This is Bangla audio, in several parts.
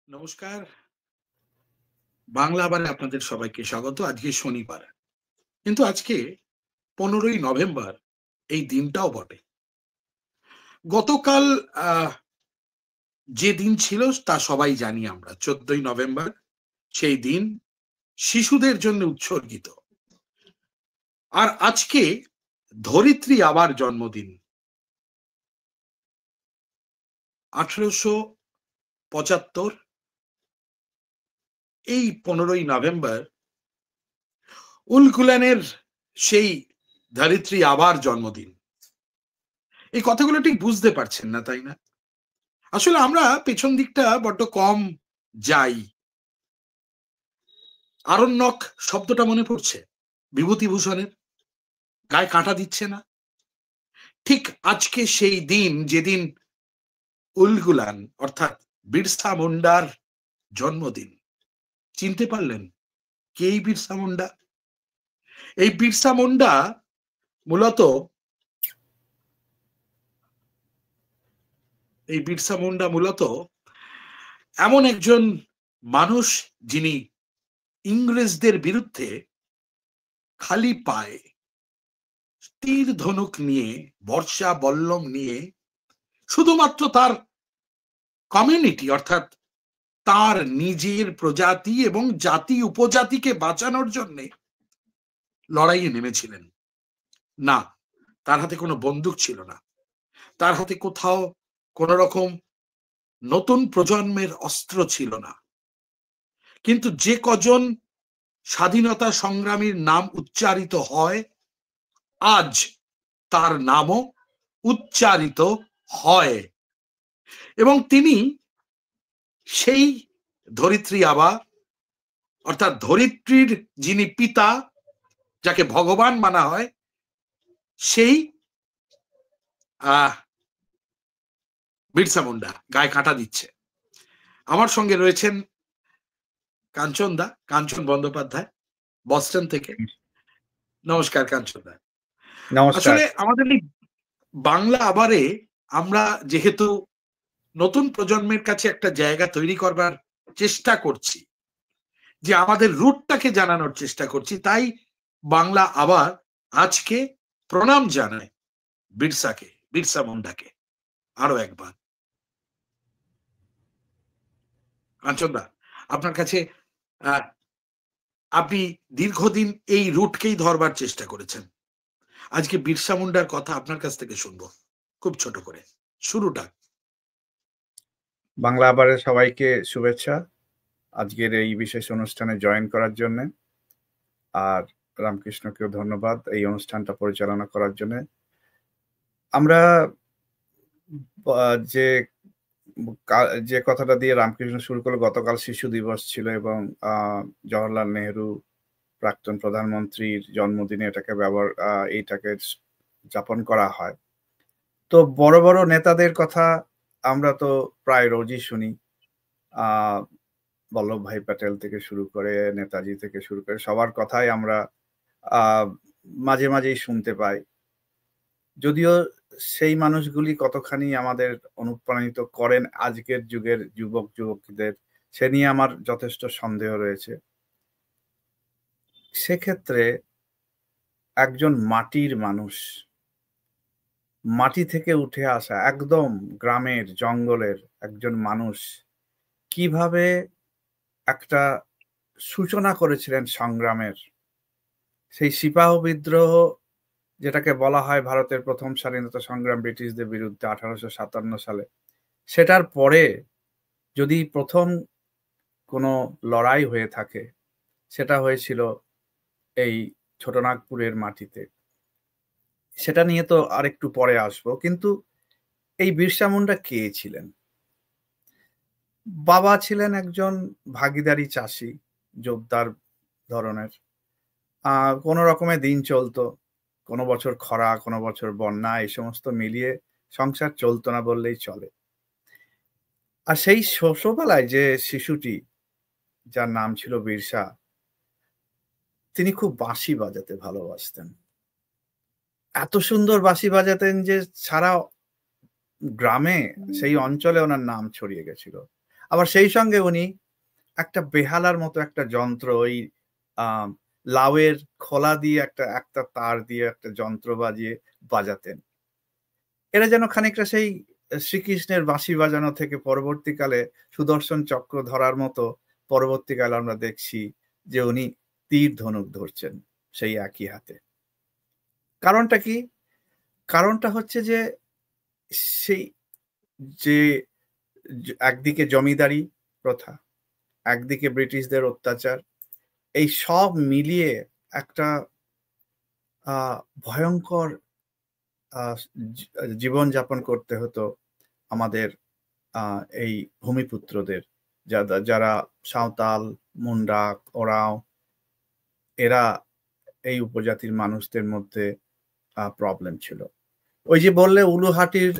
নমস্কার। বাংলা আবারে আপনাদের সবাইকে স্বাগত। আজকে শনিবার। কিন্তু আজকে ১৫ই নভেম্বর এই দিনটাও বটে। গতকাল যে দিন ছিল তা সবাই জানি আমরা। ১৪ই নভেম্বর সেই দিন শিশুদের জন্য উৎসর্গিত। আর আজকে ধরিত্রী আবার জন্মদিন। ১৮৭৫ এই ১৫ই নভেম্বর উলগুলানের সেই ধরিত্রী আবার জন্মদিন। এই কথাগুলো ঠিক বুঝতে পারছেন না, তাই না? আসলে আমরা পেছন দিকটা বড্ড কম যাই। আরণ্যক শব্দটা মনে পড়ছে বিভূতিভূষণের? গায়ে কাঁটা দিচ্ছে না? ঠিক আজকে সেই দিন যেদিন উলগুলান অর্থাৎ বিরসা মুন্ডার জন্মদিন। চিনতে পারলেন কে এই বিরসা মুন্ডা? এই বিরসা মুন্ডা মূলত এমন একজন মানুষ যিনি ইংরেজদের বিরুদ্ধে খালি পায়ে তীর ধনুক নিয়ে, বর্ষা বল্লম নিয়ে শুধুমাত্র তার কমিউনিটি অর্থাৎ তার নিজের প্রজাতি এবং জাতি উপজাতিকে বাঁচানোর জন্য লড়াইয়ে নেমেছিলেন। না, তার হাতে কোনো বন্দুক ছিল না, তার হাতে কোথাও কোন রকম নতুন প্রজন্মের অস্ত্র ছিল না। কিন্তু যে কজন স্বাধীনতা সংগ্রামীর নাম উচ্চারিত হয়, আজ তার নামও উচ্চারিত হয়। এবং তিনি সেই ধরিত্রী আবা অর্থাৎ ধরিত্রীর যিনি পিতা, যাকে ভগবান মানা হয়, সেই বিরসা মুন্ডা গায়ে কাঁটা দিচ্ছে। আমার সঙ্গে রয়েছেন কাঞ্চন বন্দ্যোপাধ্যায়, বস্টন থেকে। নমস্কার কাঞ্চন দা। আসলে আমাদের এই বাংলা আবারে আমরা যেহেতু নতুন প্রজন্মের কাছে একটা জায়গা তৈরি করবার চেষ্টা করছি, যে আমাদের রুটটাকে জানানোর চেষ্টা করছি, তাই বাংলা আবার আজকে প্রণাম জানায় বিরসা মুন্ডাকে আরো একবার। কাঞ্চনদা, আপনার কাছে আপনি দীর্ঘদিন এই রুটকেই ধরবার চেষ্টা করেছেন। আজকে বিরসা মুন্ডার কথা আপনার কাছ থেকে শুনবো খুব ছোট করে, শুরুটা। বাংলা আবারের সবাইকে শুভেচ্ছা আজকের এই বিশেষ অনুষ্ঠানে জয়েন করার জন্য। আর রামকৃষ্ণকেও ধন্যবাদ এই অনুষ্ঠানটা পরিচালনা করার জন্য। আমরা যে কথাটা দিয়ে রামকৃষ্ণ শুরু করলো, গতকাল শিশু দিবস ছিল এবং জওহরলাল নেহেরু প্রাক্তন প্রধানমন্ত্রীর জন্মদিনে এইটাকে যাপন করা হয়। তো বড় বড় নেতাদের কথা আমরা তো প্রায় রোজই শুনি। বল্লভভাই প্যাটেল থেকে শুরু করে, নেতাজি থেকে শুরু করে সবার কথাই আমরা মাঝে মাঝেই শুনতে পাই। যদিও সেই মানুষগুলি কতখানি আমাদের অনুপ্রাণিত করেন আজকের যুগের যুবক যুবতীদের, সে নিয়ে আমার যথেষ্ট সন্দেহ রয়েছে। সেক্ষেত্রে একজন মাটির মানুষ, মাটি থেকে উঠে আসা একদম গ্রামের জঙ্গলের একজন মানুষ কিভাবে একটা সূচনা করেছিলেন সংগ্রামের, সেই সিপাহ বিদ্রোহ যেটাকে বলা হয় ভারতের প্রথম স্বাধীনতা সংগ্রাম ব্রিটিশদের বিরুদ্ধে 1857 সালে, সেটার পরে যদি প্রথম কোনো লড়াই হয়ে থাকে সেটা হয়েছিল এই ছোটনাগপুরের মাটিতে। সেটা নিয়ে তো আরেকটু পরে আসবো। কিন্তু এই বিরসা মুন্ডা কে ছিলেন? বাবা ছিলেন একজন ভাগীদারি চাষি, জোরদার ধরনের। কোনো রকমের দিন চলতো, কোনো বছর খরা, কোনো বছর বন্যা, এই সমস্ত মিলিয়ে সংসার চলতো না বললেই চলে। আর সেই ছোটবেলায় যে শিশুটি, যার নাম ছিল বিরসা, তিনি খুব বাঁশি বাজাতে ভালোবাসতেন। এত সুন্দর বাঁশি বাজাতেন যে সারা গ্রামে, সেই অঞ্চলে ওনার নাম ছড়িয়ে গেছিল। আবার সেই সঙ্গে উনি একটা বেহালার মতো একটা যন্ত্র, ওই লাউয়ের খোলা দিয়ে একটা তার দিয়ে একটা যন্ত্র বাজাতেন। এরা যেন খানিকটা সেই শ্রীকৃষ্ণের বাঁশি বাজানো থেকে পরবর্তীকালে সুদর্শন চক্র ধরার মতো পরবর্তীকালে আমরা দেখছি যে উনি তীর ধনুক ধরছেন সেই একই হাতে। কারণটা কি? কারণটা হচ্ছে যে সেই যে একদিকে জমিদারি প্রথা, একদিকে ব্রিটিশদের অত্যাচার, এই সব মিলিয়ে একটা ভয়ঙ্কর জীবন যাপন করতে হতো আমাদের এই ভূমিপুত্রদের, যারা সাঁওতাল, মুন্ডা, ওরাও, এরা এই উপজাতির মানুষদের মধ্যে প্রবলেম ছিল। ওই যে বললে উলুহাটির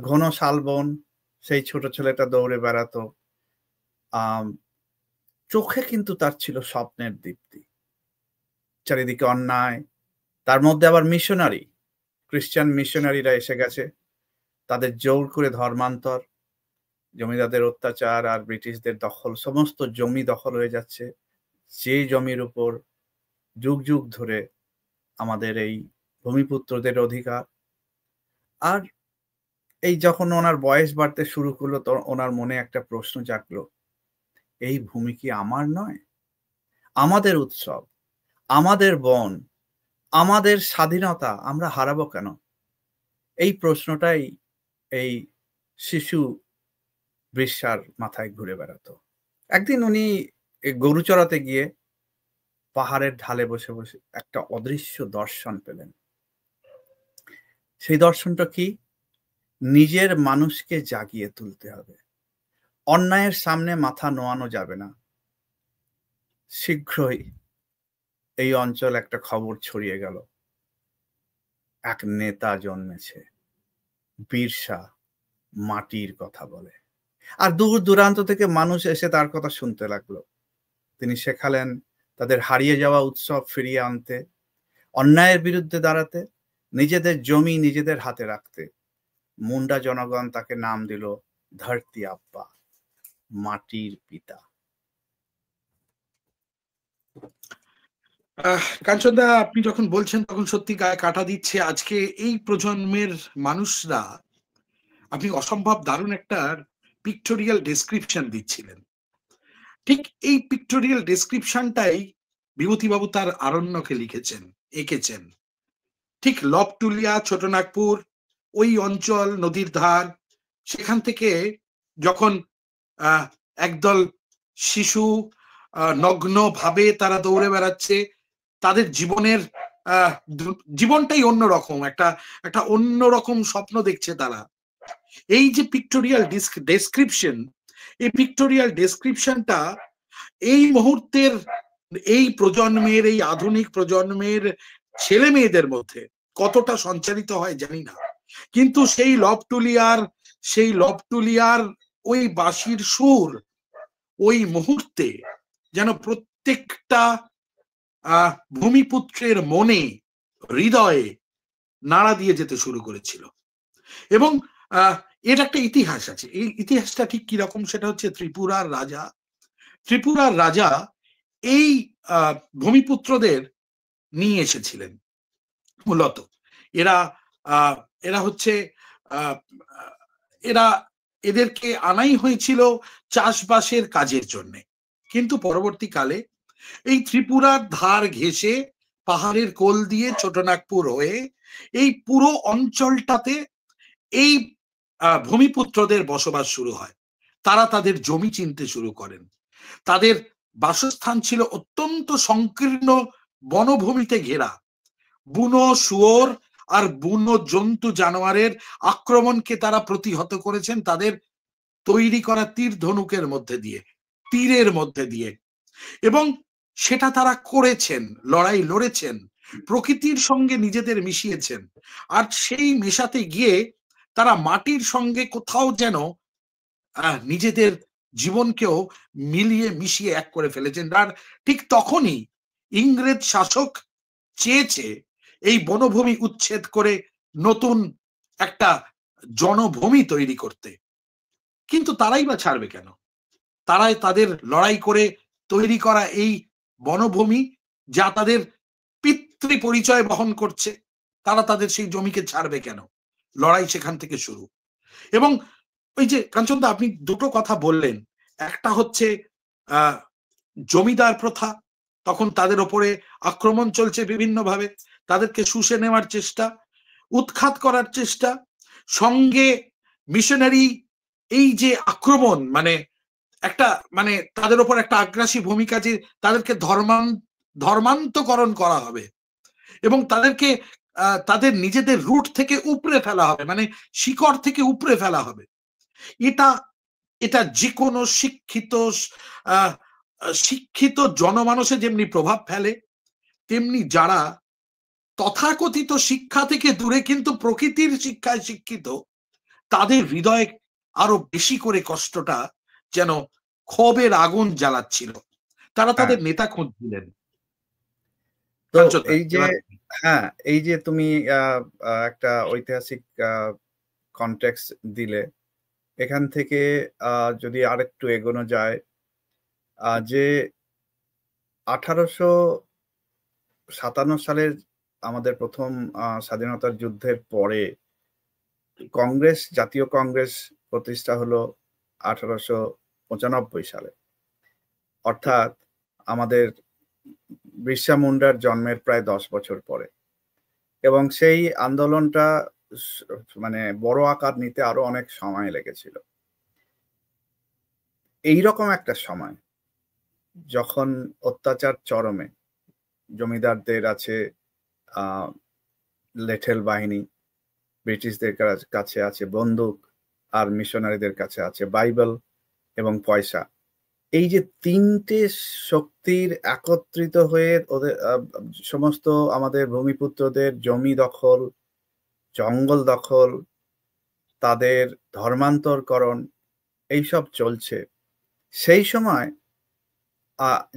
ঘন শালবন, সেই ছোট ছেলেটা দৌড়ে বেড়াতো, চোখে কিন্তু তার ছিল স্বপ্নের দীপ্তি। চারিদিকে অন্যায়, তার মধ্যে আবার মিশনারি, খ্রিস্টান মিশনারিরা এসে গেছে, তাদের জোর করে ধর্মান্তর, জমিদারদের অত্যাচার আর ব্রিটিশদের দখল, সমস্ত জমি দখল হয়ে যাচ্ছে, যে জমির উপর যুগ যুগ ধরে আমাদের এই ভূমিপুত্রদের অধিকার। আর এই যখন ওনার বয়স বাড়তে শুরু করলো, তো ওনার মনে একটা প্রশ্ন জাগলো, এই ভূমি কি আমার নয়? আমাদের উৎসব, আমাদের বন, আমাদের স্বাধীনতা আমরা হারাবো কেন? এই প্রশ্নটাই এই শিশু বৃষার মাথায় ঘুরে বেড়াতো। একদিন উনি গরু চড়াতে গিয়ে পাহাড়ের ঢালে বসে বসে একটা অদৃশ্য দর্শন পেলেন। সেই দর্শনটা কি? নিজের মানুষকে জাগিয়ে তুলতে হবে, অন্যায়ের সামনে মাথা নোয়ানো যাবে না। শীঘ্রই এই অঞ্চল একটা খবর ছড়িয়ে গেল, এক নেতা জন্মেছে, বীরসা মাটির কথা বলে। আর দূর দূরান্ত থেকে মানুষ এসে তার কথা শুনতে লাগলো। তিনি শেখালেন তাদের হারিয়ে যাওয়া উৎসব ফিরিয়ে আনতে, অন্যায়ের বিরুদ্ধে দাঁড়াতে, নিজেদের জমি নিজেদের হাতে রাখতে। মুন্ডা জনগণ তাকে নাম দিল ধরতি আব্বা, মাটির পিতা। কাঞ্চনদা, আপনি যখন বলছেন তখন সত্যি গায়ে কাটা দিচ্ছে। আজকে এই প্রজন্মের মানুষরা, আপনি অসম্ভব দারুণ একটা পিক্টোরিয়াল ডেসক্রিপশন দিচ্ছিলেন। ঠিক এই পিক্টোরিয়াল ডেসক্রিপশনটাই বিভূতিবাবু তার আরণ্যকে লিখেছেন, এঁকেছেন। ঠিক লবটুলিয়া, ছোটনাগপুর, ওই অঞ্চল, নদীর ধার, সেখান থেকে যখন একদল শিশু নগ্ন ভাবে তারা দৌড়ে বেড়াচ্ছে, তাদের জীবনটাই অন্যরকম, একটা অন্যরকম স্বপ্ন দেখছে তারা। এই যে পিক্টোরিয়াল ডেসক্রিপশন, এই পিক্টোরিয়াল ডেসক্রিপশনটা এই মুহূর্তের এই প্রজন্মের, এই আধুনিক প্রজন্মের ছেলে মেয়েদের মধ্যে কতটা সঞ্চারিত হয় জানি না, কিন্তু সেই লবটুলিয়ার ওই বাঁশির সুর ওই মুহূর্তে যেন প্রত্যেকটা ভূমিপুত্রের মনে, হৃদয়ে নাড়া দিয়ে যেতে শুরু করেছিল। এবং এর একটা ইতিহাস আছে। এই ইতিহাসটা ঠিক কিরকম, সেটা হচ্ছে ত্রিপুরার রাজা এই ভূমিপুত্রদের নিয়ে এসেছিলেন। মূলত এদেরকে আনাই হয়েছিল চাষবাসের কাজের জন্য। কিন্তু পরবর্তীকালে এই ত্রিপুরার ধার ঘেঁষে পাহাড়ের কোল দিয়ে ছোটনাগপুর হয়ে এই পুরো অঞ্চলটাতে এই ভূমিপুত্রদের বসবাস শুরু হয়। তারা তাদের জমি চিনতে শুরু করেন। তাদের বাসস্থান ছিল অত্যন্ত সংকীর্ণ বনভূমিতে ঘেরা। বুনো শুয়োর আর বুনো জন্তু জানোয়ারের আক্রমণকে তারা প্রতিহত করেছেন তাদের তৈরি করা তীর ধনুকের মধ্যে দিয়ে, তীরের মধ্যে দিয়ে। এবং সেটা তারা করেছেন, লড়াই লড়েছেন, প্রকৃতির সঙ্গে নিজেদের মিশিয়েছেন। আর সেই মেশাতে গিয়ে তারা মাটির সঙ্গে কোথাও যেন নিজেদের জীবনকেও মিলিয়ে মিশিয়ে এক করে ফেলেছেন। আর ঠিক তখনই ইংরেজ শাসক চেয়েছে এই বনভূমি উচ্ছেদ করে নতুন একটা জনভূমি তৈরি করতে। কিন্তু তারাই বা ছাড়বে কেন? তারাই তাদের লড়াই করে তৈরি করা এই বনভূমি, যা তাদের পিতৃ পরিচয় বহন করছে, তারা তাদের সেই জমিকে ছাড়বে কেন? লড়াই সেখান থেকে শুরু। এবং ওই যে কাঞ্চনদা, আপনি দুটো কথা বললেন, একটা হচ্ছে জমিদার প্রথা, তখন তাদের ওপরে আক্রমণ চলছে বিভিন্নভাবে, তাদেরকে শুষে নেওয়ার চেষ্টা, উৎখাত করার চেষ্টা, সঙ্গে মিশনারি এই যে আক্রমণ, মানে একটা মানে তাদের ওপর একটা আগ্রাসী ভূমিকা, যে তাদেরকে ধর্মান্তকরণ করা হবে এবং তাদেরকে তাদের নিজেদের রুট থেকে উপড়ে ফেলা হবে, মানে শিকড় থেকে উপড়ে ফেলা হবে। এটা এটা যে কোনো শিক্ষিত জনমানসে যেমনি প্রভাব ফেলে, তেমনি যারা তথাকথিত শিক্ষা থেকে দূরে কিন্তু প্রকৃতির শিক্ষায় শিক্ষিত, তাদের হৃদয়ে আরো বেশি করে কষ্টটা যেন ক্ষোভের আগুন জ্বালাচ্ছিল। তারা তাদের নেতা খুঁজছিলেন। তো এই যে তুমি একটা ঐতিহাসিক কনটেক্সট দিলে, এখান থেকে যদি আরেকটু এগোনো যায়, যে 1857 সালের আমাদের প্রথম স্বাধীনতার যুদ্ধের পরে কংগ্রেস, জাতীয় কংগ্রেস প্রতিষ্ঠা হলো 1895 সালে, অর্থাৎ আমাদের বিরসা মুন্ডার জন্মের প্রায় 10 বছর পরে। এবং সেই আন্দোলনটা মানে বড় আকার নিতে আরো অনেক সময় লেগেছিল। এইরকম একটা সময় যখন অত্যাচার চরমে, জমিদারদের আছে লেঠেল বাহিনী, ব্রিটিশদের কাছে আছে বন্দুক, আর মিশনারিদের কাছে আছে বাইবেল এবং পয়সা, এই যে তিনটে শক্তির একত্রিত হয়ে ওদের সমস্ত আমাদের ভূমিপুত্রদের জমি দখল, জঙ্গল দখল, তাদের ধর্মান্তরকরণ, এইসব চলছে। সেই সময়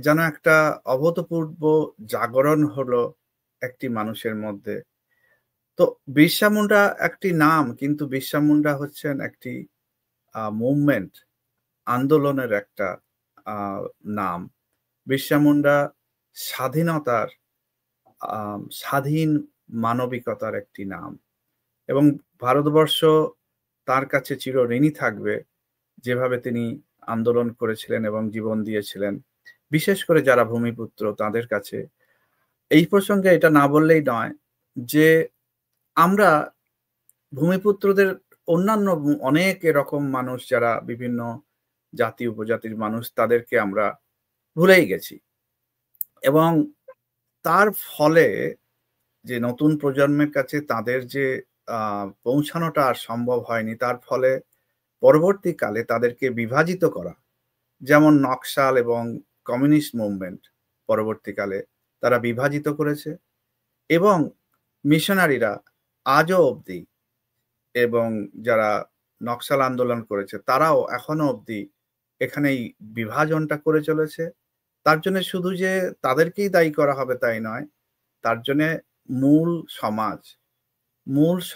যেন একটা অভূতপূর্ব জাগরণ হলো একটি মানুষের মধ্যে। তো বিরসা মুন্ডা একটি নাম, কিন্তু বিরসা মুন্ডা হচ্ছেন একটি মুভমেন্ট, আন্দোলনের একটা নাম। বিরসা মুন্ডা স্বাধীনতার, স্বাধীন মানবিকতার একটি নাম, এবং ভারতবর্ষ তার কাছে চিরঋণী থাকবে যেভাবে তিনি আন্দোলন করেছিলেন এবং জীবন দিয়েছিলেন, বিশেষ করে যারা ভূমিপুত্র তাদের কাছে। এই প্রসঙ্গে এটা না বললেই নয় যে আমরা ভূমিপুত্রদের অন্যান্য অনেক এরকম মানুষ যারা বিভিন্ন জাতি উপজাতির মানুষ, তাদেরকে আমরা ভুলেই গেছি। এবং তার ফলে যে নতুন প্রজন্মের কাছে তাদের যে পৌঁছানোটা আর সম্ভব হয়নি, তার ফলে পরবর্তীকালে তাদেরকে বিভাজিত করা, যেমন নকশাল এবং কমিউনিস্ট মুভমেন্ট পরবর্তীকালে তারা বিভাজিত করেছে, এবং মিশনারিরা আজও অবধি, এবং যারা নকশাল আন্দোলন করেছে তারাও এখনো অবধি এখানেই বিভাজনটা করে চলেছে। তার জন্য শুধু যে তাদেরকেই দায়ী করা হবে তাই নয়, তার জন্য মূল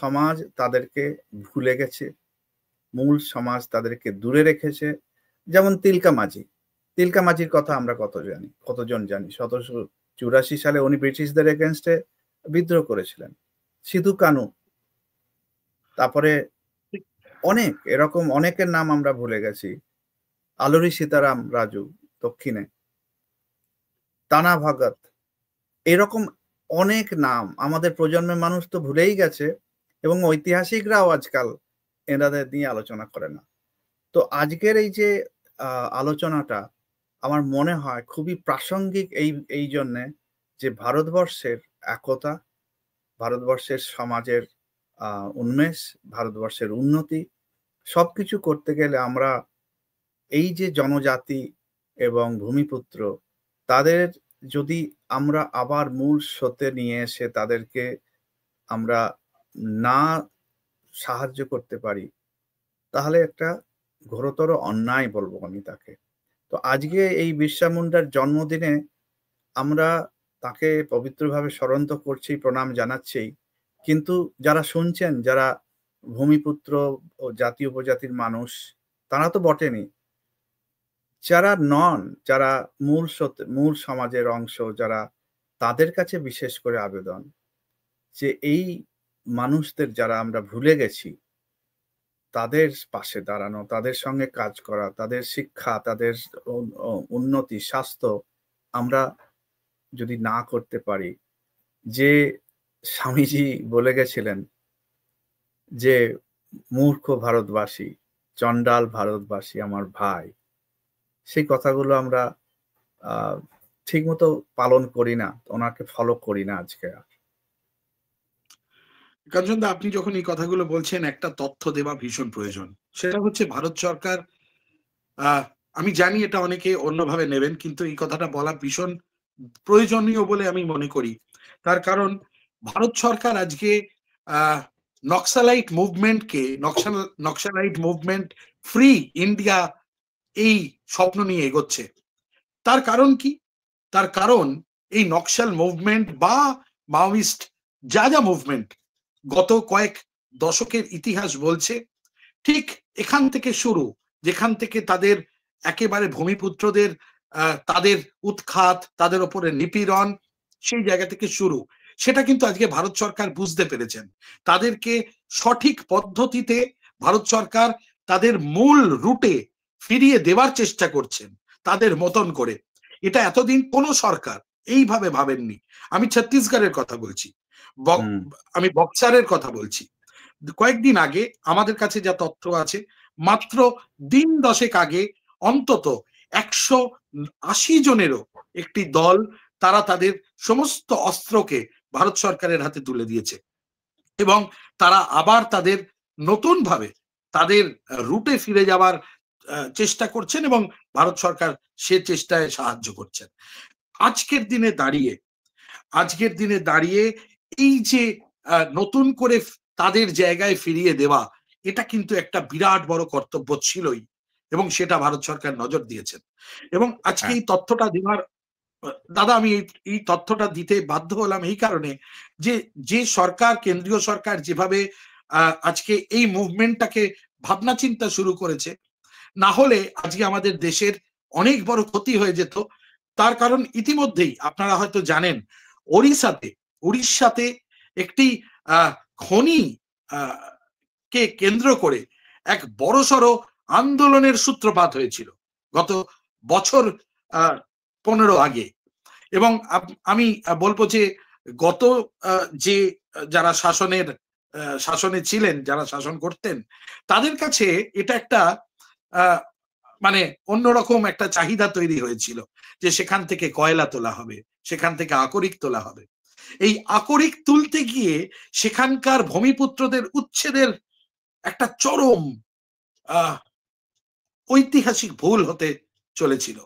সমাজ তাদেরকে ভুলে গেছে, মূল সমাজ তাদেরকে দূরে রেখেছে। যেমন তিলকা মাঝির কথা আমরা কতজন জানি। 1784 সালে উনি ব্রিটিশদের এগেনস্টে বিদ্রোহ করেছিলেন। সিধু কানু, তারপরে অনেক এরকম অনেকের নাম আমরা ভুলে গেছি। আলোরি সীতারাম রাজু দক্ষিণে, তানা ভগত, এরকম অনেক নাম আমাদের প্রজন্মের মানুষ তো ভুলেই গেছে, এবং ঐতিহাসিকরাও আজকাল এনাদের নিয়ে আলোচনা করে না। তো আজকের এই যে আলোচনাটা আমার মনে হয় খুবই প্রাসঙ্গিক এই জন্যে যে ভারতবর্ষের একতা, ভারতবর্ষের সমাজের উন্মেষ, ভারতবর্ষের উন্নতি সবকিছু করতে গেলে আমরা এই যে জনজাতি এবং ভূমিপুত্র, তাদের যদি আমরা আবার মূল স্রোতে নিয়ে এসে তাদেরকে আমরা না সাহায্য করতে পারি, তাহলে একটা ঘোরতর অন্যায় বলবো আমি তাকে। তো আজকে এই বিরসা মুন্ডার জন্মদিনে আমরা তাকে পবিত্রভাবে স্মরণ তো করছি, প্রণাম জানাচ্ছি, কিন্তু যারা শুনছেন, যারা ভূমিপুত্র ও জাতি উপজাতির মানুষ, তারা তো বটেনি, যারা নন, যারা মূল সমাজের অংশ, যারা, তাদের কাছে বিশেষ করে আবেদন যে এই মানুষদের যারা আমরা ভুলে গেছি, তাদের পাশে দাঁড়ানো, তাদের সঙ্গে কাজ করা, তাদের শিক্ষা, তাদের উন্নতি, স্বাস্থ্য আমরা যদি না করতে পারি, যে স্বামীজি বলে গেছিলেন যে মূর্খ ভারতবাসী, চণ্ডাল ভারতবাসী আমার ভাই, সেই কথাগুলো আমরা ঠিকমতো পালন করি না, ওনাকে ফলো করি না আজকে। কাঞ্চনদা, আপনি যখন এই কথাগুলো বলছেন, একটা তথ্য দেওয়া ভীষণ প্রয়োজন। সেটা হচ্ছে ভারত সরকার, আমি জানি এটা অনেকে অন্যভাবে নেবেন, কিন্তু এই কথাটা বলা ভীষণ প্রয়োজনীয় বলে আমি মনে করি। তার কারণ ভারত সরকার আজকে Naxalite মুভমেন্টকে, Naxalite movement free India, এই স্বপ্ন নিয়ে এগোচ্ছে। তার কারণ কি? তার কারণ এই নক্সাল মুভমেন্ট বা মাওয়িস্ট যা যা মুভমেন্ট গত কয়েক দশকের ইতিহাস বলছে, ঠিক এখান থেকে শুরু, যেখান থেকে তাদের একেবারে ভূমিপুত্রদের তাদের উৎখাত, তাদের ওপরে নিপীড়ন, সেই জায়গা থেকে শুরু। সেটা কিন্তু আজকে ভারত সরকার বুঝতে পেরেছেন। তাদেরকে সঠিক পদ্ধতিতে ভারত সরকার তাদের মূল রুটে ফিরিয়ে দেওয়ার চেষ্টা করছেন তাদের মতন করে। এটা এতদিন কোনো সরকার এইভাবে ভাবেননি। আমি ছত্তিশগড়ের কথা বলছি, আমি বক্সারের কথা বলছি। কয়েকদিন আগে আমাদের কাছে যা তথ্য আছে, মাত্র দিন 10 আগে অন্তত 180 জনেরও একটি দল, তারা তাদের সমস্ত অস্ত্রকে ভারত সরকারের হাতে তুলে দিয়েছে এবং তারা আবার তাদের নতুন ভাবে তাদের রুটে ফিরে যাওয়ার চেষ্টা করছেন এবং ভারত সরকার সে চেষ্টায় সাহায্য করছেন। আজকের দিনে দাঁড়িয়ে এই যে নতুন করে তাদের জায়গায় ফিরিয়ে দেওয়া, এটা কিন্তু একটা বিরাট বড় কর্তব্য ছিলই এবং সেটা ভারত সরকার নজর দিয়েছেন। এবং আজকে এই তথ্যটা দেওয়ার, দাদা, আমি এই তথ্যটা দিতে বাধ্য হলাম এই কারণে যে সরকার, কেন্দ্রীয় সরকার যেভাবে আজকে এই মুভমেন্টটাকে ভাবনা চিন্তা শুরু করেছে, না হলে আজকে আমাদের দেশের অনেক বড় ক্ষতি হয়ে যেত। তার কারণ ইতিমধ্যেই আপনারা হয়তো জানেন, উড়িষ্যাতে একটি খনি কে কেন্দ্র করে এক বড়সড় আন্দোলনের সূত্রপাত হয়েছিল গত বছর 15 আগে। এবং আমি বলবো যে গত যে যারা শাসনে ছিলেন, যারা শাসন করতেন, তাদের কাছে এটা একটা মানে অন্যরকম একটা চাহিদা তৈরি হয়েছিল যে সেখান থেকে কয়লা তোলা হবে, সেখান থেকে আকরিক তোলা হবে। এই আকরিক তুলতে গিয়ে সেখানকার ভূমিপুত্রদের উচ্ছেদের একটা চরম ঐতিহাসিক ভুল হতে চলেছিল।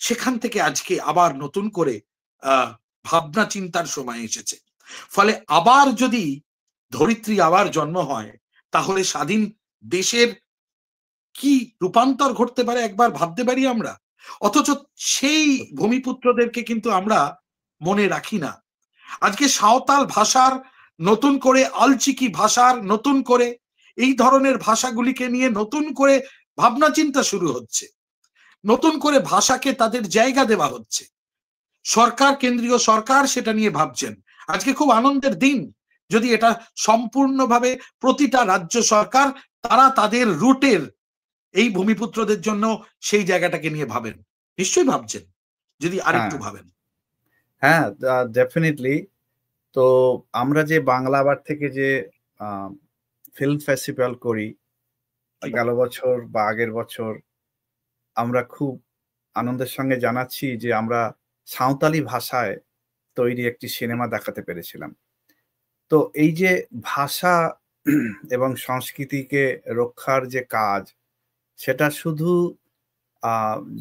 সেখান থেকে আজকে আবার নতুন করে ভাবনা চিন্তার সময় এসেছে। ফলে আবার যদি ধরিত্রী আবার জন্ম হয়, তাহলে স্বাধীন দেশের কি রূপান্তর ঘটতে পারে একবার ভাবতে পারি আমরা। অথচ সেই ভূমিপুত্রদেরকে কিন্তু আমরা মনে রাখি না। আজকে সাঁওতাল ভাষার নতুন করে, আলচিকি ভাষার নতুন করে, এই ধরনের ভাষাগুলিকে নিয়ে নতুন করে ভাবনা চিন্তা শুরু হচ্ছে, নতুন করে ভাষাকে তাদের জায়গা দেওয়া হচ্ছে। সরকার, কেন্দ্রীয় সরকার সেটা নিয়ে ভাবছেন। আজকে খুব আনন্দের দিন যদি এটা সম্পূর্ণভাবে প্রতিটা রাজ্য সরকার তারা তাদের রুটের এই ভূমিপুত্রদের জন্য সেই জায়গাটাকে নিয়ে ভাবেন। নিশ্চয়ই ভাবছেন, যদি আরেকটু ভাবেন। হ্যাঁ, ডেফিনেটলি। তো আমরা যে বাংলা আবার থেকে যে ফিল্ম ফেস্টিভ্যাল করি, গেল বছর বা আগের বছর আমরা খুব আনন্দের সঙ্গে জানাচ্ছি যে আমরা সাঁওতালি ভাষায় তৈরি একটি সিনেমা দেখাতে পেরেছিলাম। তো এই যে ভাষা এবং সংস্কৃতিকে রক্ষার যে কাজ, সেটা শুধু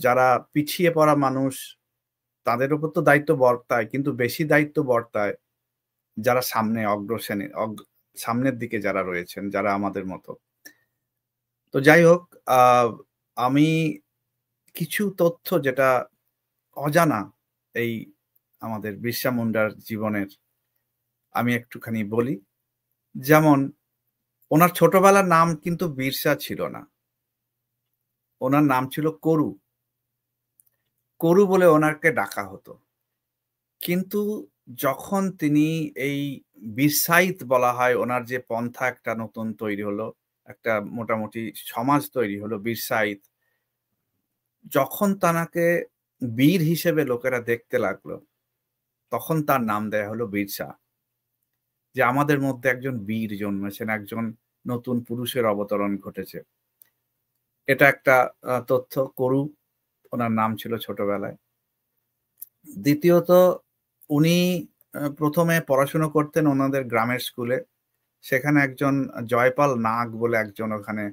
যারা পিছিয়ে পড়া মানুষ তাদের উপর তো দায়িত্ব বর্তায়, কিন্তু বেশি দায়িত্ব বর্তায় যারা সামনের দিকে যারা রয়েছেন, যারা আমাদের মতো। তো যাই হোক, আমি কিছু তথ্য যেটা অজানা এই আমাদের বিরসা মুন্ডার জীবনের, আমি একটুখানি বলি। যেমন ওনার ছোটবেলার নাম কিন্তু বিরসা ছিল না, ওনার নাম ছিল করু। করু বলে ওনাকে ডাকা হতো। কিন্তু যখন তিনি এই বীরসাইত বলা হয়, ওনার যে পন্থা একটা নতুন তৈরি হলো, একটা মোটামুটি সমাজ তৈরি হলো বীরসাইত, যখন তানাকে বীর হিসেবে লোকেরা দেখতে লাগলো, তখন তার নাম দেয়া হলো বীরসা। যে আমাদের মধ্যে একজন বীর জন্মেছেন, একজন নতুন পুরুষের অবতরণ ঘটেছে। এটা একটা তথ্য। করু ওনার নাম ছিল ছোটবেলায়। দ্বিতীয়ত, উনি প্রথমে পড়াশোনা করতেন ওনাদের গ্রামের স্কুলে। সেখানে একজন জয়পাল নাগ বলে একজন ওখানে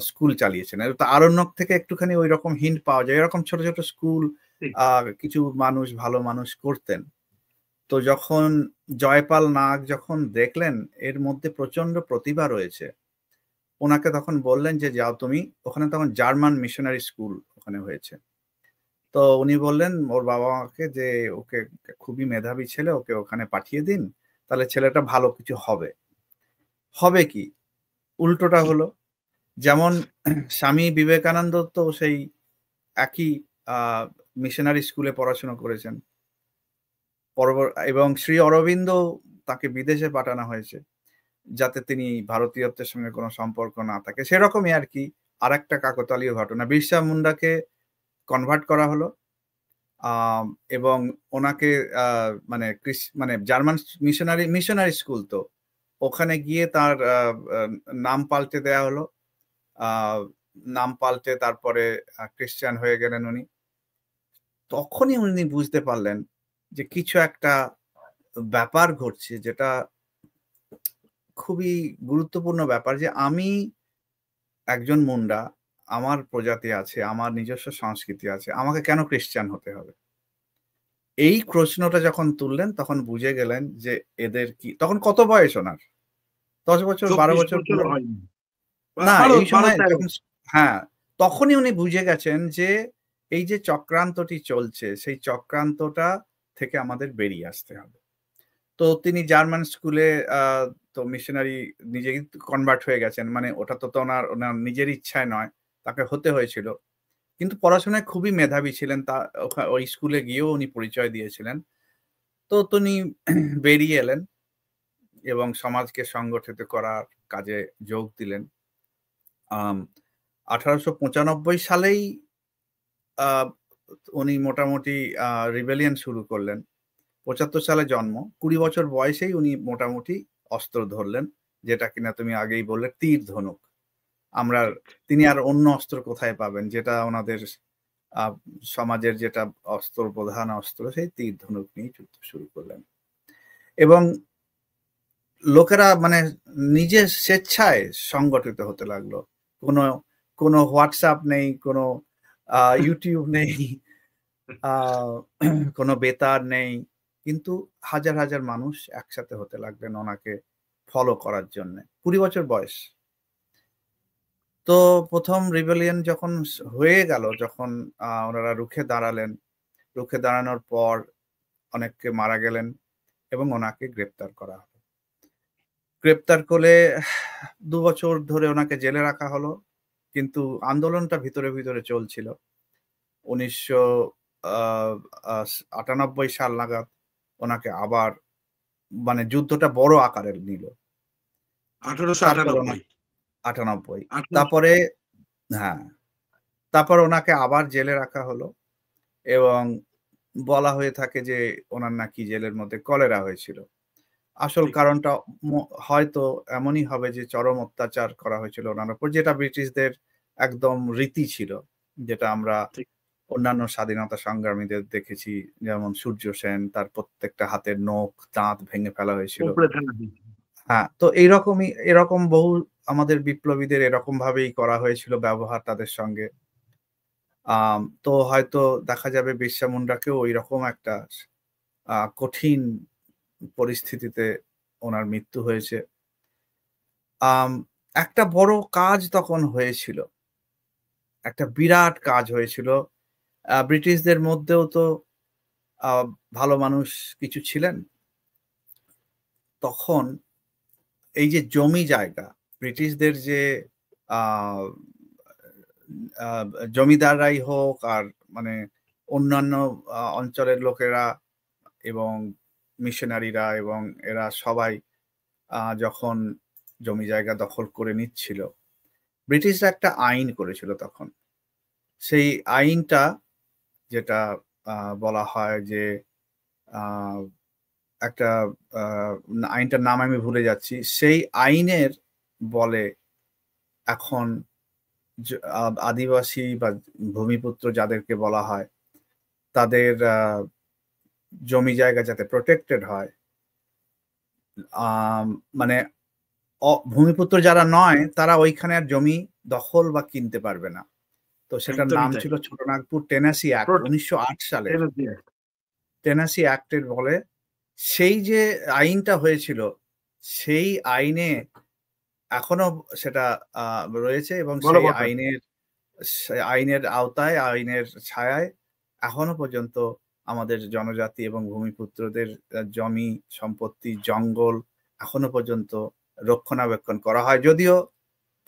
স্কুল চালিয়েছেন। আরণ্যক থেকে একটুখানি ওই রকম হিন্ট পাওয়া যায়। এরকম ছোট ছোট স্কুল কিছু মানুষ, ভালো মানুষ করতেন। তো যখন জয়পাল নাগ যখন দেখলেন এর মধ্যে প্রচন্ড প্রতিভা রয়েছে, ওনাকে তখন বললেন যে যাও তুমি ওখানে। তখন জার্মান মিশনারি স্কুল ওখানে হয়েছে। তো উনি বললেন ওর বাবা মাকে যে ওকে খুবই মেধাবী ছেলে, ওকে ওখানে পাঠিয়ে দিন, তাহলে ছেলেটা ভালো কিছু হবে। হবে কি? উল্টোটা হলো। যেমন স্বামী বিবেকানন্দ তো সেই একই মিশনারি স্কুলে পড়াশোনা করেছেন, এবং শ্রী অরবিন্দ তাকে বিদেশে পাঠানো হয়েছে যাতে তিনি ভারতীয়ত্বের সঙ্গে কোনো সম্পর্ক না থাকে। সেরকমই আর কি আর একটা কাকতালীয় ঘটনা। বিরসা মুন্ডাকে কনভার্ট করা হলো এবং ওনাকে মানে জার্মান মিশনারি স্কুল, তো ওখানে গিয়ে তার নাম পাল্টে দেয়া হলো। নাম পাল্টে তারপরে খ্রিস্টান হয়ে গেলেন উনি। তখনই উনি বুঝতে পারলেন যে কিছু একটা ব্যাপার ঘটছে, যেটা খুবই গুরুত্বপূর্ণ ব্যাপার, যে আমি একজন মুন্ডা, আমার প্রজাতি আছে, আমার নিজস্ব সংস্কৃতি আছে, আমাকে কেন খ্রিস্টান হতে হবে? এই প্রশ্নটা যখন তুললেন তখন বুঝে গেলেন যে এদের কি। তখন কত বয়স ওনার? 10 বছর 12 বছর না এই সময় যখন, হ্যাঁ, তখনই উনি বুঝে গেছেন যে এই যে চক্রান্তটি চলছে, সেই চক্রান্তটা থেকে আমাদের বেরিয়ে আসতে হবে। তো তিনি জার্মান স্কুলে তো মিশনারি নিজেই কনভার্ট হয়ে গেছেন। মানে ওটা তো ওনার নিজের ইচ্ছায় নয়, তাকে হতে হয়েছিল। কিন্তু পড়াশোনায় খুবই মেধাবী ছিলেন। তা ওই স্কুলে গিয়েও উনি পরিচয় দিয়েছিলেন। তো তিনি বেরিয়ে এলেন এবং সমাজকে সংগঠিত করার কাজে যোগ দিলেন। 1895 সালেই উনি মোটামুটি রিবেলিয়ন শুরু করলেন। 75 সালে জন্ম, 20 বছর বয়সেই উনি মোটামুটি অস্ত্র ধরলেন, যেটা কিনা তুমি আগেই বললে তীর ধনুক। তিনি আর অন্য অস্ত্র কোথায় পাবেন, যেটা ওনাদের সমাজের যেটা অস্ত্র, প্রধান অস্ত্র, সেই তীর ধনুক নিয়ে যুদ্ধ শুরু করলেন। এবং লোকেরা মানে নিজের স্বেচ্ছায় সংগঠিত হতে লাগলো। কোনো হোয়াটসঅ্যাপ নেই, কোনো ইউটিউব নেই, কোনো বেতার নেই, কিন্তু হাজার হাজার মানুষ একসাথে হতে লাগলেন ওনাকে ফলো করার জন্য। 20 বছর বয়স। তো প্রথম রিবেলিয়ন যখন হয়ে গেল, যখন ওনারা রুখে দাঁড়ালেন, রুখে দাঁড়ানোর পর অনেককে মারা গেলেন এবং ওনাকে গ্রেপ্তার করা হলো। গ্রেপ্তার করে 2 বছর ধরে ওনাকে জেলে রাখা হলো। কিন্তু আন্দোলনটা ভিতরে ভিতরে চলছিল। 1998 সাল নাগাদ ওনাকে আবার মানে যুদ্ধটা বড় আকারের নিল। 1898। তারপরে হ্যাঁ, তারপর ওনাকে আবার জেলে রাখা হলো এবং বলা হয়ে থাকে যে ওনার নাকি জেলের মধ্যে কলেরা হয়েছিল। আসল কারণটা হয়তো এমনই হবে যে চরম অত্যাচার করা হয়েছিল ওনার উপর, যেটা ব্রিটিশদের একদম রীতি ছিল, যেটা আমরা অন্যান্য স্বাধীনতা সংগ্রামীদের দেখেছি। যেমন সূর্য সেন, তার প্রত্যেকটা হাতের নখ দাঁত ভেঙে ফেলা হয়েছিল। হ্যাঁ, তো এরকম বহু আমাদের বিপ্লবীদের এরকম ভাবেই করা হয়েছিল ব্যবহার তাদের সঙ্গে। তো হয়তো দেখা যাবে বিরসা মুন্ডাকেও ওই রকম একটা কঠিন পরিস্থিতিতে ওনার মৃত্যু হয়েছে। একটা বড় কাজ তখন হয়েছিল, একটা বিরাট কাজ হয়েছিল। ব্রিটিশদের মধ্যেও তো ভালো মানুষ কিছু ছিলেন। তখন এই যে জমি জায়গা, ব্রিটিশদের যে জমিদাররাই হোক আর মানে অন্যান্য অঞ্চলের লোকেরা এবং মিশনারিরা এবং এরা সবাই যখন জমি জায়গা দখল করে নিচ্ছিল, ব্রিটিশরা একটা আইন করেছিল তখন। সেই আইনটা যেটা বলা হয় যে একটা আইনটার নাম আমি ভুলে যাচ্ছি, সেই আইনের বলে এখন আদিবাসী বা ভূমিপুত্র যাদেরকে বলা হয় তাদের জমি জায়গা যাতে প্রোটেক্টেড হয়, মানে ভূমিপুত্র যারা নয় তারা ওইখানে আর জমি দখল বা কিনতে পারবে না। তো সেটার নাম ছিল ছোটনাগপুর টেনেসি অ্যাক্ট, 1908 সালে টেনেসি অ্যাক্টের বলে সেই যে আইনটা হয়েছিল সেই আইনে এখনো সেটা রয়েছে এবং সেই আইনের আওতায়, আইনের ছায়ায় এখনো পর্যন্ত আমাদের জনজাতি এবং ভূমিপুত্রদের জমি সম্পত্তি, জঙ্গল এখনো পর্যন্ত রক্ষণাবেক্ষণ করা হয়। যদিও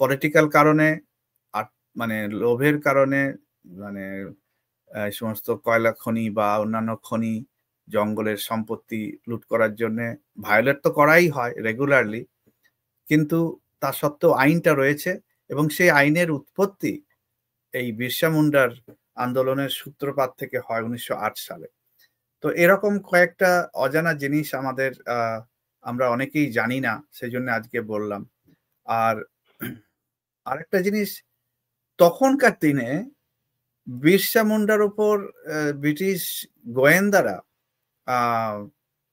পলিটিক্যাল কারণে আর মানে লোভের কারণে মানে সমস্ত কয়লা খনি বা অন্যান্য খনি, জঙ্গলের সম্পত্তি লুট করার জন্য ভায়োলেট তো করাই হয় রেগুলারলি, কিন্তু তা সত্ত্বেও আইনটা রয়েছে এবং সেই আইনের উৎপত্তি এই বিরসা মুন্ডার আন্দোলনের সূত্রপাত থেকে হয় 1908 সালে। তো এরকম কয়েকটা অজানা জিনিস আমাদের আমরা অনেকেই জানি না, সেই জন্য আজকে বললাম। আর আরেকটা জিনিস, তখনকার দিনে বিরসা মুন্ডার উপর ব্রিটিশ গোয়েন্দারা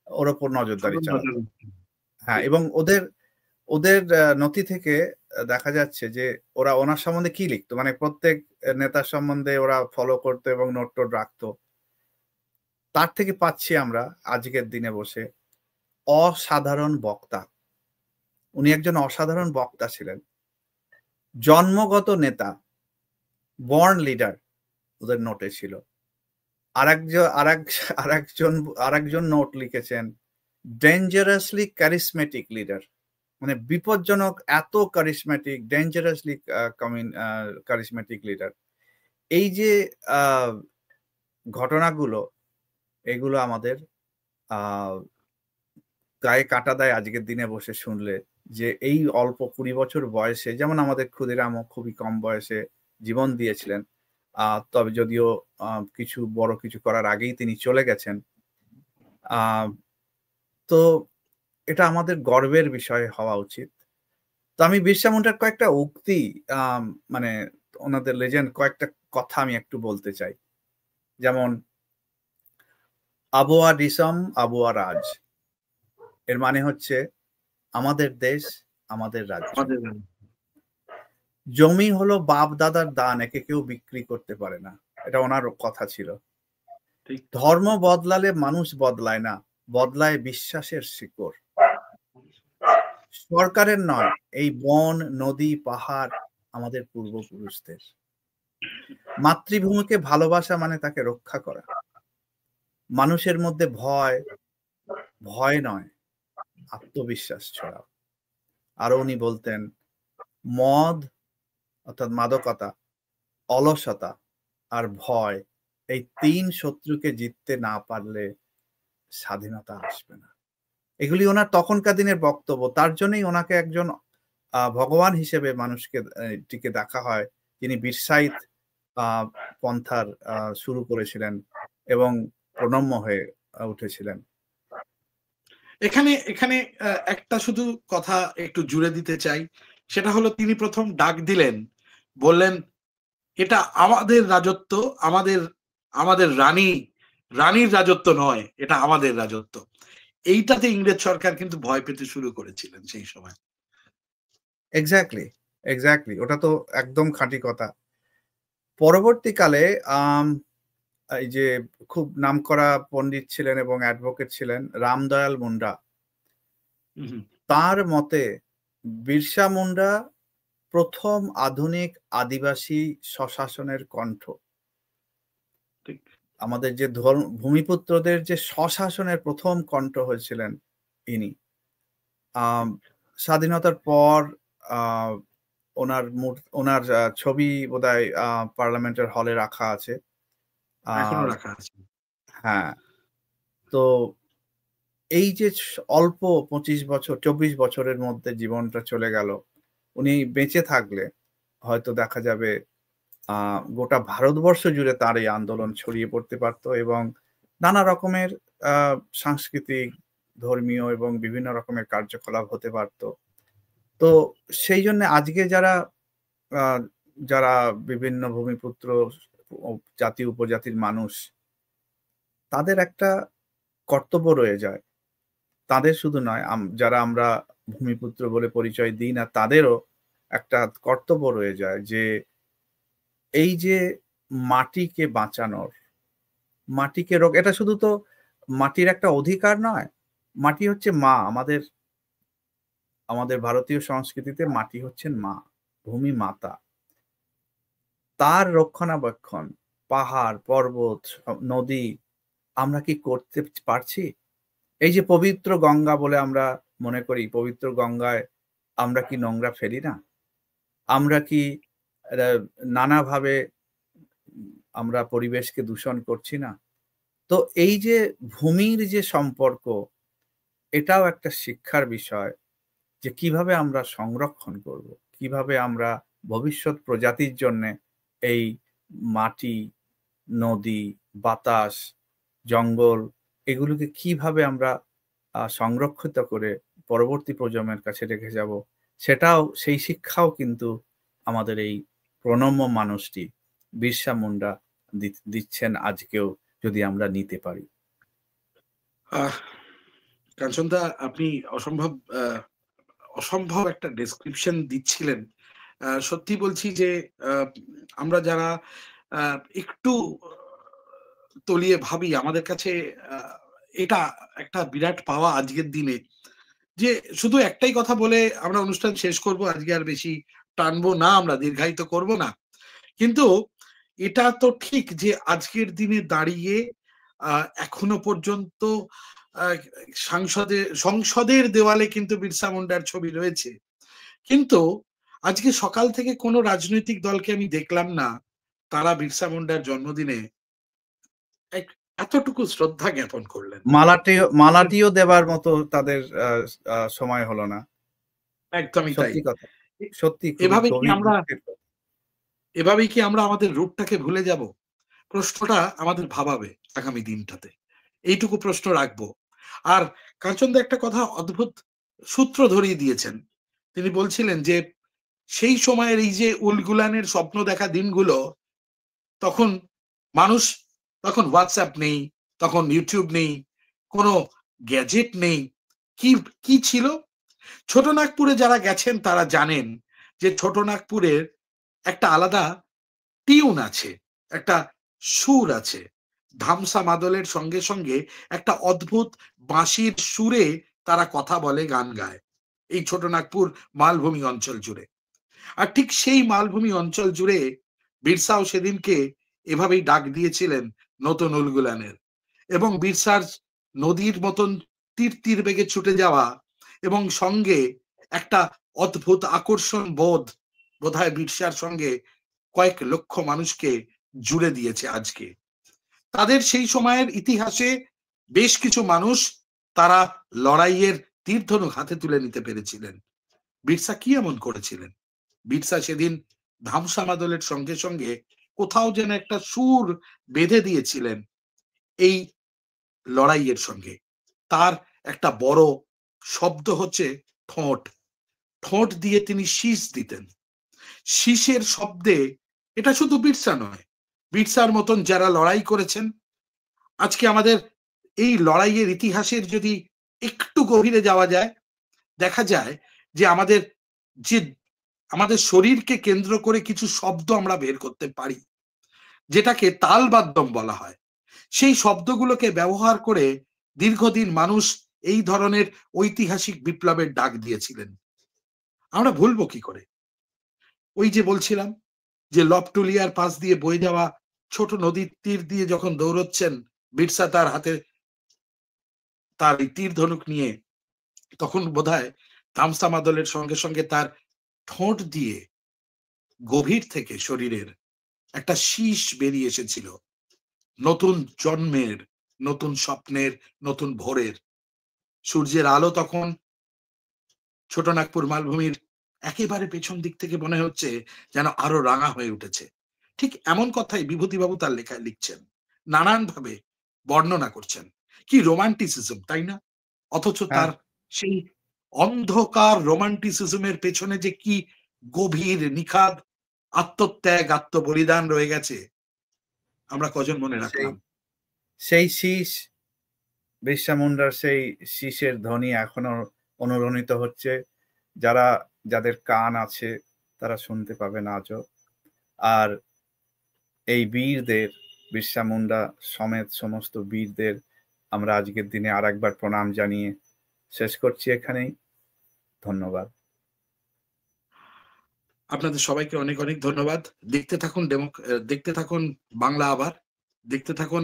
ওর ওপর নজরদারি চালাতো। হ্যাঁ, এবং ওদের নথি থেকে দেখা যাচ্ছে যে ওরা ওনার সম্বন্ধে কি লিখতো, মানে প্রত্যেক নেতার সম্বন্ধে ওরা ফলো করতো এবং নোট টোট রাখতো। তার থেকে পাচ্ছি আমরা আজকের দিনে বসে অসাধারণ বক্তা। উনি একজন অসাধারণ বক্তা ছিলেন, জন্মগত নেতা, বর্ন লিডার ওদের নোটে ছিল। আরেকজন নোট লিখেছেন ডেঞ্জারাসলি ক্যারিসমেটিক লিডার, মানে বিপজ্জনক, এত কারিশমেটিক, ডেঞ্জারাসলি কারিশমেটিক লিডার। এই যে ঘটনাগুলো, এগুলো আমাদের গায়ে কাটা দেয় আজকের দিনে বসে শুনলে, যে এই অল্প 20 বছর বয়সে, যেমন আমাদের ক্ষুদিরামও খুবই কম বয়সে জীবন দিয়েছিলেন, তবে যদিও কিছু বড় কিছু করার আগেই তিনি চলে গেছেন। তো এটা আমাদের গর্বের বিষয় হওয়া উচিত। তো আমি বিরসা মুন্ডার কয়েকটা উক্তি, মানে ওনাদের লেজেন্ড কয়েকটা কথা আমি একটু বলতে চাই। যেমন আবোয়া ডিসম আবোয়া রাজ, এর মানে হচ্ছে আমাদের দেশ আমাদের রাজ্য। জমি হলো বাপ দাদার দান, একে কেউ বিক্রি করতে পারে না, এটা ওনার কথা ছিল। ধর্ম বদলালে মানুষ বদলায় না, বদলায় বিশ্বাসের শিকড়। সরকারের নয়, এই বন, নদী, পাহাড় আমাদের পূর্বপুরুষদের। মাতৃভূমিকে ভালোবাসা মানে তাকে রক্ষা করা। মানুষের মধ্যে ভয় নয়, আত্মবিশ্বাস ছড়াও। আরো উনি বলতেন, মদ অর্থাৎ মাদকতা, অলসতা আর ভয়, এই 3 শত্রুকে জিততে না পারলে স্বাধীনতা আসবে না। এগুলি ওনার তখনকার দিনের বক্তব্য। তার জন্যই ওনাকে একজন ভগবান হিসেবে মানুষকে টিকে দেখা হয়, যিনি বীরসাইত পন্থার শুরু করেছিলেন এবং প্রণম্য হয়ে উঠেছিলেন। এখানে একটা শুধু কথা একটু জুড়ে দিতে চাই, সেটা হলো তিনি প্রথম ডাক দিলেন, বললেন এটা আমাদের রাজত্ব, আমাদের রানীর রাজত্ব নয়, এটা আমাদের রাজত্ব। এইটাতে ইংরেজ সরকার কিন্তু ভয় পেতে শুরু করেছিলেন সেই সময়। এক্স্যাক্টলি, ওটা তো একদম খাঁটি কথা। পরবর্তীকালে এই যে খুব নামকরা পণ্ডিত ছিলেন এবং অ্যাডভোকেট ছিলেন রামদয়াল মুন্ডা, তার মতে বিরসা মুন্ডা প্রথম আধুনিক আদিবাসী স্বশাসনের কণ্ঠ। আমাদের যে ভূমিপুত্রদের যে স্বশাসনের প্রথম কণ্ঠ হয়েছিলেন ইনি। স্বাধীনতার পর ওনার ছবি বোধহয় পার্লামেন্টের হলে রাখা আছে, এখনো রাখা আছে। হ্যাঁ, তো এই যে অল্প 25 বছর 24 বছরের মধ্যে জীবনটা চলে গেল, উনি বেঁচে থাকলে হয়তো দেখা যাবে গোটা ভারতবর্ষ জুড়ে তার এই আন্দোলন ছড়িয়ে পড়তে পারত এবং নানা রকমের সাংস্কৃতিক, ধর্মীয় এবং বিভিন্ন রকমের কার্যকলাপ হতে পারত। তো সেই জন্য আজকে যারা বিভিন্ন ভূমিপুত্র জাতি উপজাতির মানুষ, তাদের একটা কর্তব্য রয়ে যায়, তাদের শুধু নয়, যারা আমরা ভূমিপুত্র বলে পরিচয় দিই না, তাদেরও একটা কর্তব্য রয়ে যায় যে এই যে মাটিকে বাঁচানোর, মাটিকে এটা শুধু তো মাটির একটা অধিকার নয়, মাটি হচ্ছে মা। আমাদের ভারতীয় সংস্কৃতিতে মাটি হচ্ছেন মা, ভূমি মাতা। তার রক্ষণাবেক্ষণ, পাহাড়, পর্বত, নদী আমরা কি করতে পারছি? এই যে পবিত্র গঙ্গা বলে আমরা মনে করি, পবিত্র গঙ্গায় আমরা কি নোংরা ফেলি না? আমরা কি নানাভাবে আমরা পরিবেশকে দূষণ করছি না? তো এই যে ভূমির যে সম্পর্ক, এটাও একটা শিক্ষার বিষয় যে কিভাবে আমরা সংরক্ষণ করব, কিভাবে আমরা ভবিষ্যৎ প্রজাতির জন্য এই মাটি, নদী, বাতাস, জঙ্গল এগুলোকে কিভাবে আমরা সংরক্ষিত করে পরবর্তী প্রজন্মের কাছে রেখে যাব, সেই শিক্ষাও কিন্তু আমাদের এই প্রণম্য মানুষটি বিরসা মুন্ডা দিচ্ছেন আজকেও, যদি আমরা নিতে পারি। কাঞ্চনদা, আপনি অসম্ভব একটা ডেসক্রিপশন দিচ্ছিলেন। সত্যি বলছি যে আমরা যারা একটু তলিয়ে ভাবি, আমাদের কাছে এটা একটা বিরাট পাওয়া আজকের দিনে, যে শুধু একটাই কথা বলে আমরা অনুষ্ঠান শেষ করব, আজকে আর বেশি টানবো না, আমরা দীর্ঘায়িত করব না। কিন্তু এটা তো ঠিক যে আজকের দিনে দাঁড়িয়ে এখনো পর্যন্ত সংসদের দেওয়ালে কিন্তু বিরসা মুন্ডার ছবি রয়েছে, কিন্তু আজকে সকাল থেকে কোনো রাজনৈতিক দলকে আমি দেখলাম না তারা বিরসা মুন্ডার জন্মদিনে এতটুকু শ্রদ্ধা জ্ঞাপন করলেন। মালাটিও দেবার মতো তাদের সময় হলো না। একদমই তাই। সত্যি এভাবেই কি আমরা আমাদের রূপটাকে ভুলে যাব? প্রশ্নটা আমাদের ভাবাবে আগামী দিনটাতে, এইটুকু প্রশ্ন রাখবো। আর কাঞ্চনদা একটা কথা অদ্ভুত সূত্র ধরিয়ে দিয়েছেন। তিনি বলছিলেন যে সেই সময়ের এই যে উলগুলানের স্বপ্ন দেখা দিনগুলো, তখন হোয়াটসঅ্যাপ নেই, তখন ইউটিউব নেই, কোনো গ্যাজেট নেই। কি ছিল? ছোটনাগপুরে যারা গেছেন তারা জানেন যে ছোটনাগপুরের একটা আলাদা টিউন আছে, একটা সুর আছে। ধামসা মাদলের সঙ্গে সঙ্গে একটা অদ্ভুত বাঁশির সুরে তারা কথা বলে, গান গায় এই ছোটনাগপুর মালভূমি অঞ্চল জুড়ে। আর ঠিক সেই মালভূমি অঞ্চল জুড়ে বিরসাও সেদিনকে এভাবেই ডাক দিয়েছিলেন নতুন উলগুলানের। এবং বিরসার নদীর মতন তীর বেগে ছুটে যাওয়া এবং সঙ্গে একটা অদ্ভুত আকর্ষণ বোধহয় বিরসার সঙ্গে কয়েক লক্ষ মানুষকে জুড়ে দিয়েছে আজকে। তাদের সেই সময়ের ইতিহাসে বেশ কিছু মানুষ তারা লড়াইয়ের তীরধনুক হাতে তুলে নিতে পেরেছিলেন। বিরসা কি এমন করেছিলেন? বিরসা সেদিন ধামসা মাদলের সঙ্গে সঙ্গে কোথাও যেন একটা সুর বেঁধে দিয়েছিলেন এই লড়াইয়ের সঙ্গে। তার একটা বড় শব্দ হচ্ছে ঠোঁট। ঠোঁট দিয়ে তিনি শীষ দিতেন। শীষের শব্দে, এটা শুধু বিরসা নয়, বিরসার মতন যারা লড়াই করেছেন, আজকে আমাদের এই লড়াইয়ের ইতিহাসের যদি একটু গভীরে যাওয়া যায়, দেখা যায় যে আমাদের শরীরকে কেন্দ্র করে কিছু শব্দ আমরা বের করতে পারি, যেটাকে তালবাদ্যম বলা হয়। সেই শব্দগুলোকে ব্যবহার করে দীর্ঘদিন মানুষ এই ধরনের ঐতিহাসিক বিপ্লবের ডাক দিয়েছিলেন। আমরা ভুলবো কি করে? ওই যে বলছিলাম যে লবটুলিয়ার পাশ দিয়ে বয়ে যাওয়া ছোট নদীর তীর দিয়ে যখন দৌড়চ্ছেন বিরসা তার হাতে তার এই তীর ধনুক নিয়ে, তখন বোধহয় ধামসা মাদলের সঙ্গে সঙ্গে তার ঠোঁট দিয়ে গভীর থেকে শরীরের একটা শীষ বেরিয়ে এসেছিল, নতুন জন্মের, নতুন স্বপ্নের, নতুন ভোরের। সূর্যের আলো তখন ছোটনাগপুর মালভূমির একেবারে পেছন দিক থেকে মনে হচ্ছে যেন আরো রাঙা হয়ে উঠেছে। ঠিক এমন কথাই বিভূতিবাবু তার লেখায় লিখছেন, নানানভাবে বর্ণনা করছেন। কি রোমান্টিসিজম, তাই না? অথচ তার সেই অন্ধকার রোমান্টিসিজমের পেছনে যে কি গভীর নিখাদ আত্মত্যাগ, আত্মবলিদান রয়ে গেছে, আমরা কজন মনে রাখলাম? সেই শীষ, বিরসা মুন্ডার সেই শীষের ধ্বনি এখনো অনুরণিত হচ্ছে। যাদের কান আছে তারা শুনতে পাবেন আজও। আর এই বীরদের, বিরসা মুন্ডা সমেত সমস্ত বীরদের আমরা আজকের দিনে আর একবার প্রণাম জানিয়ে শেষ করছি এখানেই। ধন্যবাদ। আপনাদের সবাইকে অনেক অনেক ধন্যবাদ। দেখতে থাকুন বাংলা আবার, দেখতে থাকুন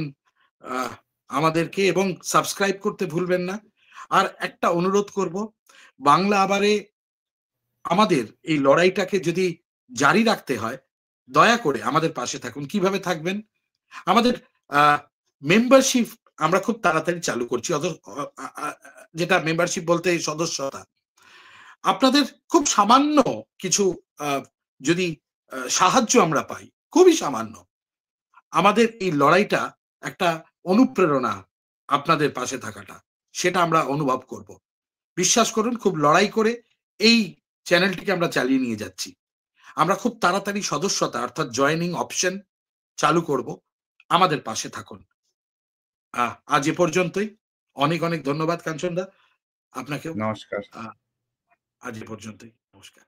আমাদেরকে, এবং সাবস্ক্রাইব করতে ভুলবেন না। আর একটা অনুরোধ করব, বাংলা আবারে আমাদের এই লড়াইটাকে যদি জারি রাখতে হয়, দয়া করে আমাদের পাশে থাকুন। কিভাবে থাকবেন? আমাদের মেম্বারশিপ আমরা খুব তাড়াতাড়ি চালু করছি, যেটা মেম্বারশিপ বলতে সদস্যতা। আপনাদের খুব সামান্য কিছু যদি সাহায্য আমরা পাই, খুবই সামান্য, আমাদের এই লড়াইটা একটা অনুপ্রেরণা, আপনাদের পাশে থাকাটা, সেটা আমরা অনুভব করব। বিশ্বাস করুন, খুব লড়াই করে এই চ্যানেলটিকে আমরা চালিয়ে নিয়ে যাচ্ছি। আমরা খুব তাড়াতাড়ি সদস্যতা অর্থাৎ জয়েনিং অপশন চালু করব। আমাদের পাশে থাকুন। আজ এ পর্যন্তই। অনেক অনেক ধন্যবাদ কাঞ্চনদা আপনাকেও। নমস্কার। আজ এ পর্যন্তই। নমস্কার।